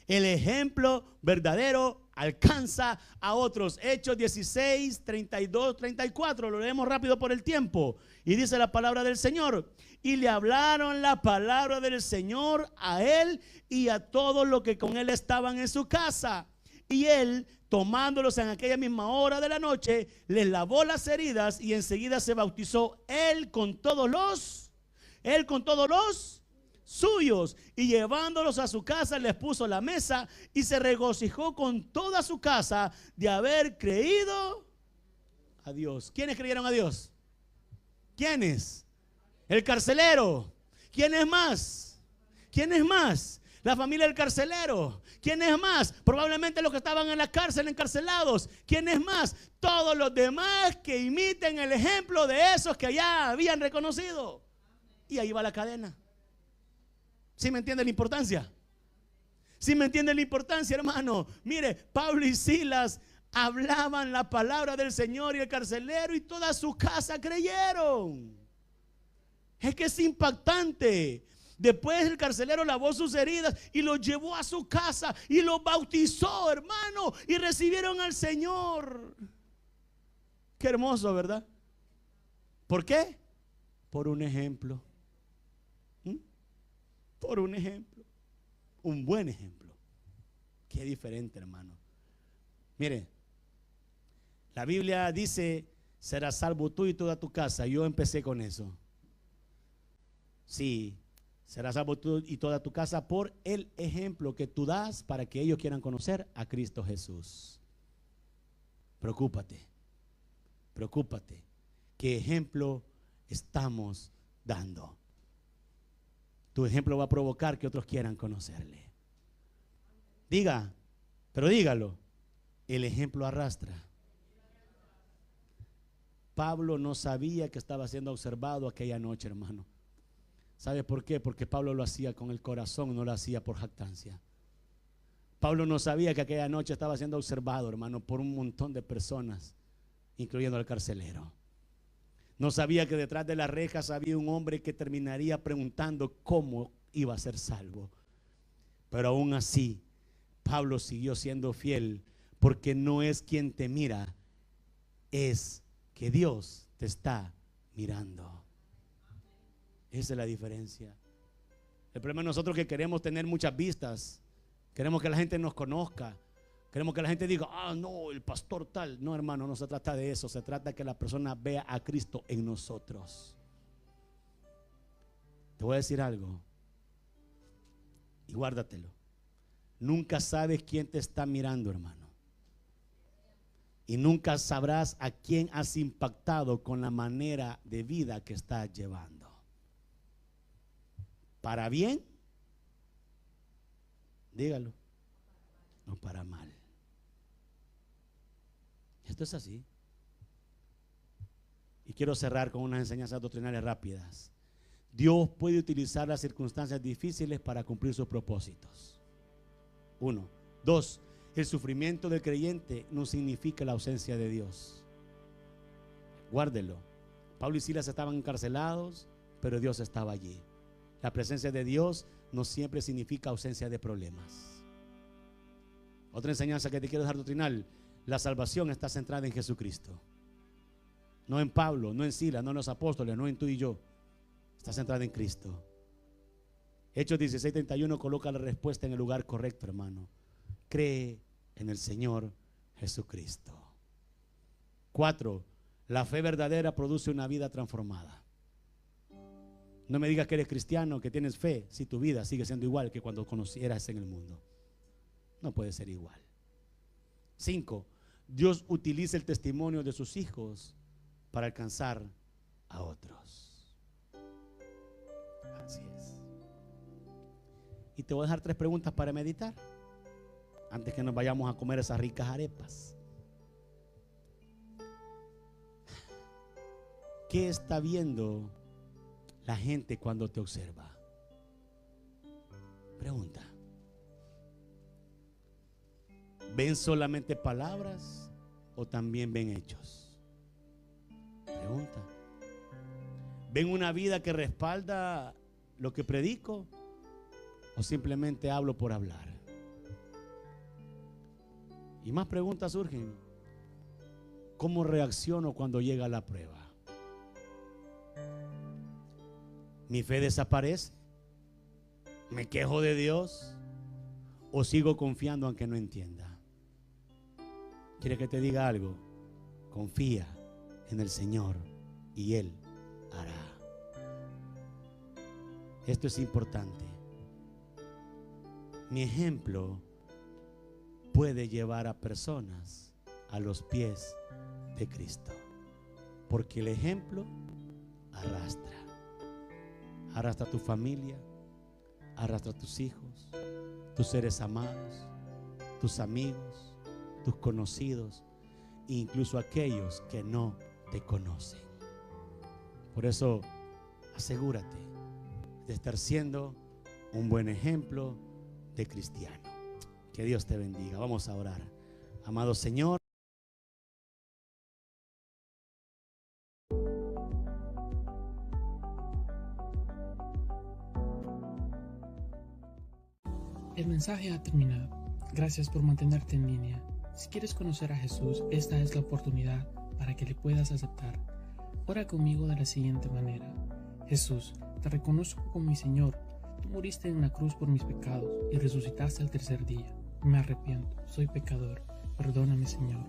El ejemplo verdadero alcanza a otros. Hechos 16, 32, 34. Lo leemos rápido por el tiempo. Y dice la palabra del Señor. Y le hablaron la palabra del Señor a él y a todos los que con él estaban en su casa. Y él, tomándolos en aquella misma hora de la noche, les lavó las heridas y enseguida se bautizó él con todos los suyos, y llevándolos a su casa les puso la mesa y se regocijó con toda su casa de haber creído a Dios. ¿Quiénes creyeron a Dios? ¿Quiénes? El carcelero. ¿Quiénes más? ¿Quiénes más? La familia del carcelero. ¿Quiénes más? Probablemente los que estaban en la cárcel encarcelados. ¿Quiénes más? Todos los demás que imiten el ejemplo de esos que ya habían reconocido. Y ahí va la cadena. ¿Sí me entiende la importancia? ¿Sí me entiende la importancia, hermano? Mire, Pablo y Silas hablaban la palabra del Señor y el carcelero y toda su casa creyeron. Es que es impactante. Después el carcelero lavó sus heridas y los llevó a su casa y los bautizó, hermano, y recibieron al Señor. Qué hermoso, ¿verdad? ¿Por qué? Por un ejemplo. Por un ejemplo. Un buen ejemplo. Qué diferente, hermano. Mire, la Biblia dice: serás salvo tú y toda tu casa. Yo empecé con eso. Sí, serás salvo tú y toda tu casa por el ejemplo que tú das para que ellos quieran conocer a Cristo Jesús. Preocúpate. Preocúpate. ¿Qué ejemplo estamos dando? Tu ejemplo va a provocar que otros quieran conocerle. Diga, pero dígalo. El ejemplo arrastra. Pablo no sabía que estaba siendo observado aquella noche, hermano. ¿Sabe por qué? Porque Pablo lo hacía con el corazón, no lo hacía por jactancia. Pablo no sabía que aquella noche estaba siendo observado, hermano, por un montón de personas, incluyendo al carcelero. No sabía que detrás de las rejas había un hombre que terminaría preguntando cómo iba a ser salvo. Pero aún así, Pablo siguió siendo fiel, porque no es quien te mira, es que Dios te está mirando. Esa es la diferencia. El problema es nosotros que queremos tener muchas vistas, queremos que la gente nos conozca, queremos que la gente diga: ah, no, el pastor tal. No, hermano, no se trata de eso. Se trata de que la persona vea a Cristo en nosotros. Te voy a decir algo y guárdatelo. Nunca sabes quién te está mirando, hermano. Y nunca sabrás a quién has impactado con la manera de vida que estás llevando. ¿Para bien? Dígalo. No para mal. Esto es así. Y quiero cerrar con unas enseñanzas doctrinales rápidas. Dios puede utilizar las circunstancias difíciles para cumplir sus propósitos. 1. 2. El sufrimiento del creyente no significa la ausencia de Dios. Guárdelo. Pablo y Silas estaban encarcelados, pero Dios estaba allí. La presencia de Dios no siempre significa ausencia de problemas. Otra enseñanza que te quiero dejar doctrinal: la salvación está centrada en Jesucristo. No en Pablo, no en Silas, no en los apóstoles, no en tú y yo. Está centrada en Cristo. Hechos 16:31 coloca la respuesta en el lugar correcto, hermano. Cree en el Señor Jesucristo. 4. La fe verdadera produce una vida transformada. No me digas que eres cristiano, que tienes fe, si tu vida sigue siendo igual que cuando conocieras en el mundo. No puede ser igual. 5. Dios utiliza el testimonio de sus hijos para alcanzar a otros. Así es. Y te voy a dejar 3 preguntas para meditar antes que nos vayamos a comer esas ricas arepas. ¿Qué está viendo la gente cuando te observa? Pregunta. ¿Ven solamente palabras o también ven hechos? Pregunta. ¿Ven una vida que respalda lo que predico o simplemente hablo por hablar? Y más preguntas surgen. ¿Cómo reacciono cuando llega la prueba? ¿Mi fe desaparece? ¿Me quejo de Dios? ¿O sigo confiando aunque no entienda? ¿Quiere que te diga algo? Confía en el Señor y Él hará. Esto es importante. Mi ejemplo puede llevar a personas a los pies de Cristo, porque el ejemplo arrastra a tu familia, arrastra a tus hijos, tus seres amados, tus amigos, tus conocidos, incluso aquellos que no te conocen. Por eso, asegúrate de estar siendo un buen ejemplo de cristiano. Que Dios te bendiga. Vamos a orar. Amado Señor, el mensaje ha terminado. Gracias por mantenerte en línea. Si quieres conocer a Jesús, esta es la oportunidad para que le puedas aceptar. Ora conmigo de la siguiente manera: Jesús, te reconozco como mi Señor. Tú moriste en la cruz por mis pecados y resucitaste al tercer día. Me arrepiento, soy pecador. Perdóname, Señor.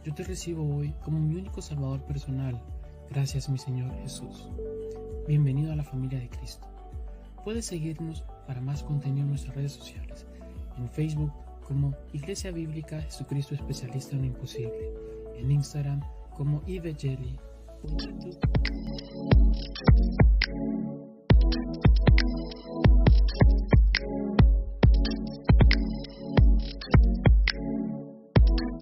Yo te recibo hoy como mi único Salvador personal. Gracias, mi Señor Jesús. Bienvenido a la familia de Cristo. Puedes seguirnos para más contenido en nuestras redes sociales. En Facebook como Iglesia Bíblica Jesucristo Especialista en lo Imposible. En Instagram como Ivegeli. En YouTube